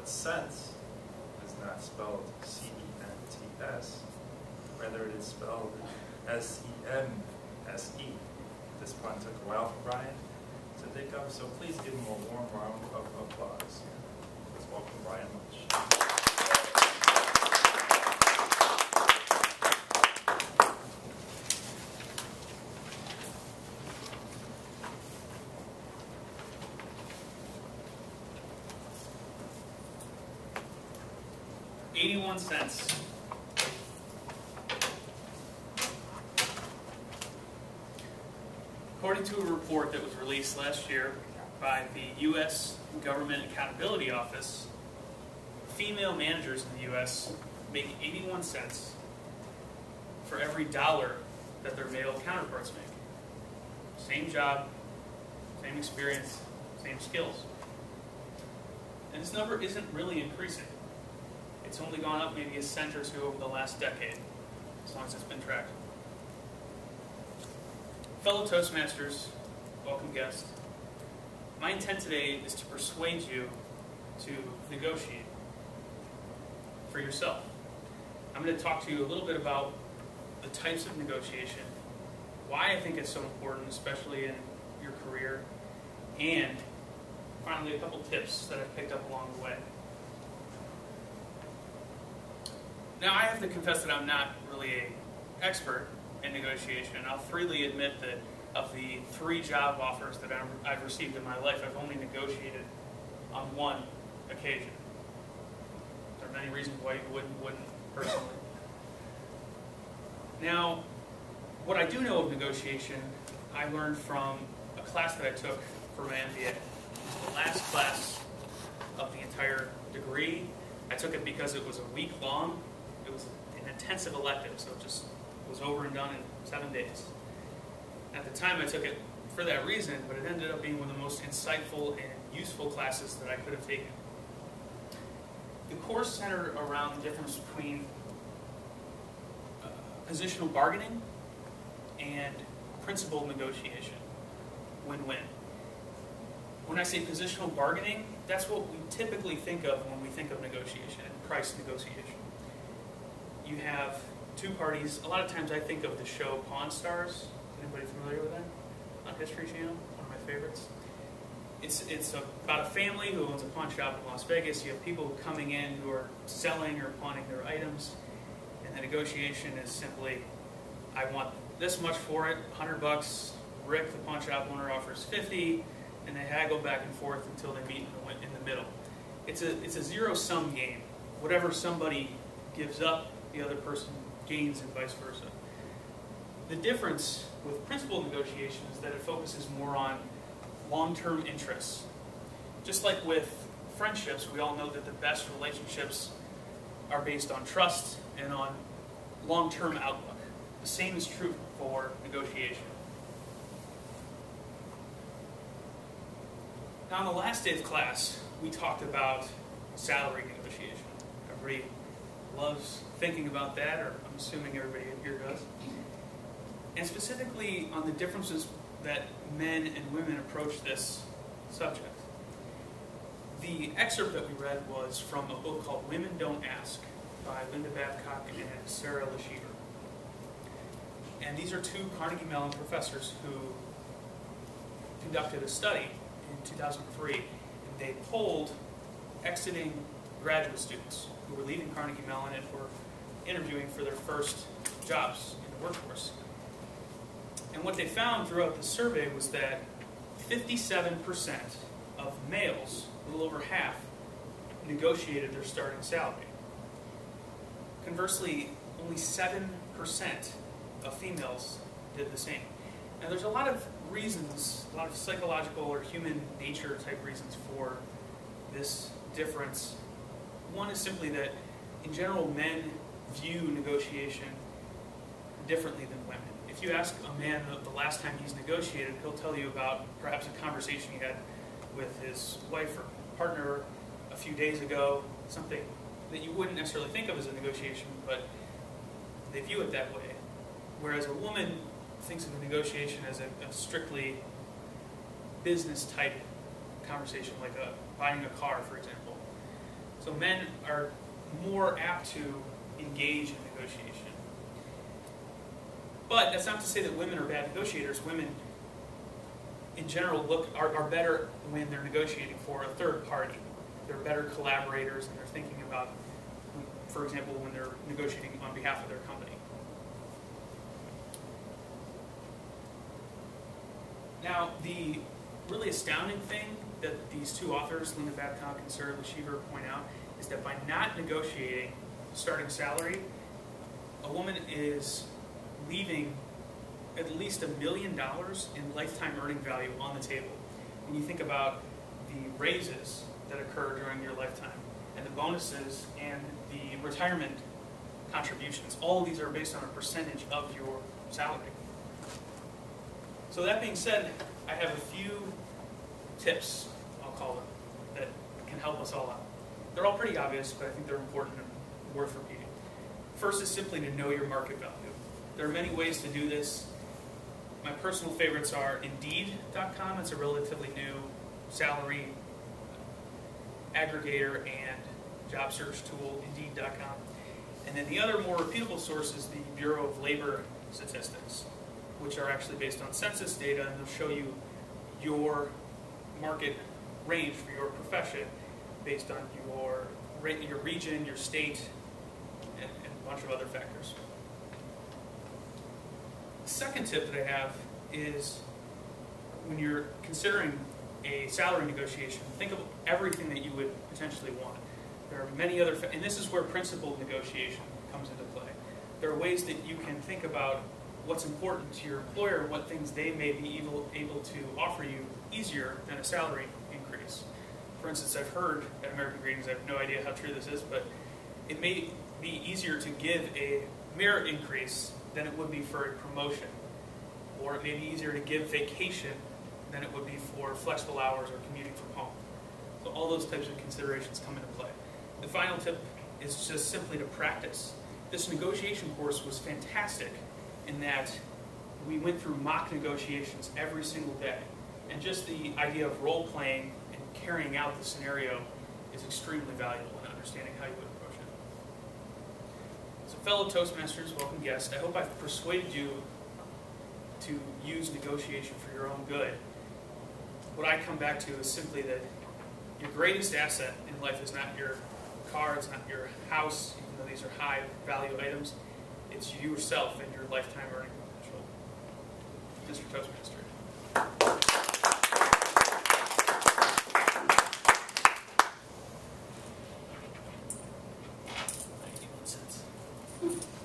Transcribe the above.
cents is not spelled C-E-N-T-S. Rather, it is spelled S-E-N-S-E. This pun took a while for Bryan to think of, so please give him a warm round of applause. Let's welcome Bryan Munch. 81 cents. According to a report that was released last year by the U.S. Government Accountability Office, female managers in the U.S. make 81 cents for every dollar that their male counterparts make. Same job, same experience, same skills. And this number isn't really increasing. It's only gone up maybe a cent or two over the last decade, as long as it's been tracked. Fellow Toastmasters, welcome guests. My intent today is to persuade you to negotiate for yourself. I'm going to talk to you a little bit about the types of negotiation, why I think it's so important, especially in your career, and finally a couple tips that I've picked up along the way. Now, I have to confess that I'm not really an expert in negotiation. I'll freely admit that of the 3 job offers that I've received in my life, I've only negotiated on one occasion. There are many reasons why you wouldn't personally. Now, what I do know of negotiation, I learned from a class that I took for my MBA. It was the last class of the entire degree. I took it because it was a week long. It was an intensive elective, so it just was over and done in 7 days. At the time, I took it for that reason, but it ended up being one of the most insightful and useful classes that I could have taken. The course centered around the difference between positional bargaining and principled negotiation. Win-win. When I say positional bargaining, that's what we typically think of when we think of negotiation and price negotiation. You have 2 parties. A lot of times I think of the show Pawn Stars. Anybody familiar with that? On History Channel, one of my favorites. It's about a family who owns a pawn shop in Las Vegas. You have people coming in who are selling or pawning their items, and the negotiation is simply, I want this much for it, $100. Rick, the pawn shop owner, offers $50, and they haggle back and forth until they meet in the middle. It's a zero-sum game. Whatever somebody gives up, the other person gains, and vice versa. The difference with principled negotiation is that it focuses more on long-term interests. Just like with friendships, we all know that the best relationships are based on trust and on long-term outlook. The same is true for negotiation. Now, on the last day of class, we talked about salary negotiation. Everybody loves thinking about that, or I'm assuming everybody here does. And specifically on the differences that men and women approach this subject. The excerpt that we read was from a book called Women Don't Ask by Linda Babcock and Sarah Lashieber. And these are 2 Carnegie Mellon professors who conducted a study in 2003, and they polled exiting graduate students who were leaving Carnegie Mellon and were interviewing for their first jobs in the workforce. And what they found throughout the survey was that 57% of males, a little over half, negotiated their starting salary. Conversely, only 7% of females did the same. Now, there's a lot of reasons, a lot of psychological or human nature type reasons for this difference. One is simply that, in general, men view negotiation differently than women. If you ask a man the last time he's negotiated, he'll tell you about perhaps a conversation he had with his wife or partner a few days ago, something that you wouldn't necessarily think of as a negotiation, but they view it that way. Whereas a woman thinks of a negotiation as a strictly business type conversation, like buying a car, for example. So men are more apt to engage in negotiation. But that's not to say that women are bad negotiators. Women, in general, are better when they're negotiating for a third party. They're better collaborators, and they're thinking about, for example, when they're negotiating on behalf of their company. Now, the really astounding thing that these two authors, Linda Babcock and Sarah Leshever, point out is that by not negotiating starting salary, a woman is leaving at least $1 million in lifetime earning value on the table. When you think about the raises that occur during your lifetime, and the bonuses and the retirement contributions, all of these are based on a percentage of your salary. So that being said, I have a few tips, I'll call them, that can help us all out. They're all pretty obvious, but I think they're important and worth repeating. First is simply to know your market value. There are many ways to do this. My personal favorites are Indeed.com. It's a relatively new salary aggregator and job search tool, Indeed.com. And then the other more repeatable source is the Bureau of Labor Statistics, which are actually based on census data, and they'll show you your market range for your profession based on your region, your state, and a bunch of other factors. The second tip that I have is when you're considering a salary negotiation, think of everything that you would potentially want. There are many other, and this is where principled negotiation comes into play. There are ways that you can think about what's important to your employer and what things they may be able to offer you easier than a salary increase. For instance, I've heard at American Greetings, I have no idea how true this is, but it may be easier to give a merit increase than it would be for a promotion. Or it may be easier to give vacation than it would be for flexible hours or commuting from home. So all those types of considerations come into play. The final tip is just simply to practice. This negotiation course was fantastic in that we went through mock negotiations every single day. And just the idea of role-playing and carrying out the scenario is extremely valuable in understanding how you would approach it. So fellow Toastmasters, welcome guests, I hope I've persuaded you to use negotiation for your own good. What I come back to is simply that your greatest asset in life is not your car, it's not your house, even though these are high value items, it's you yourself and your lifetime earning potential. Mr. Toastmaster. $0.91.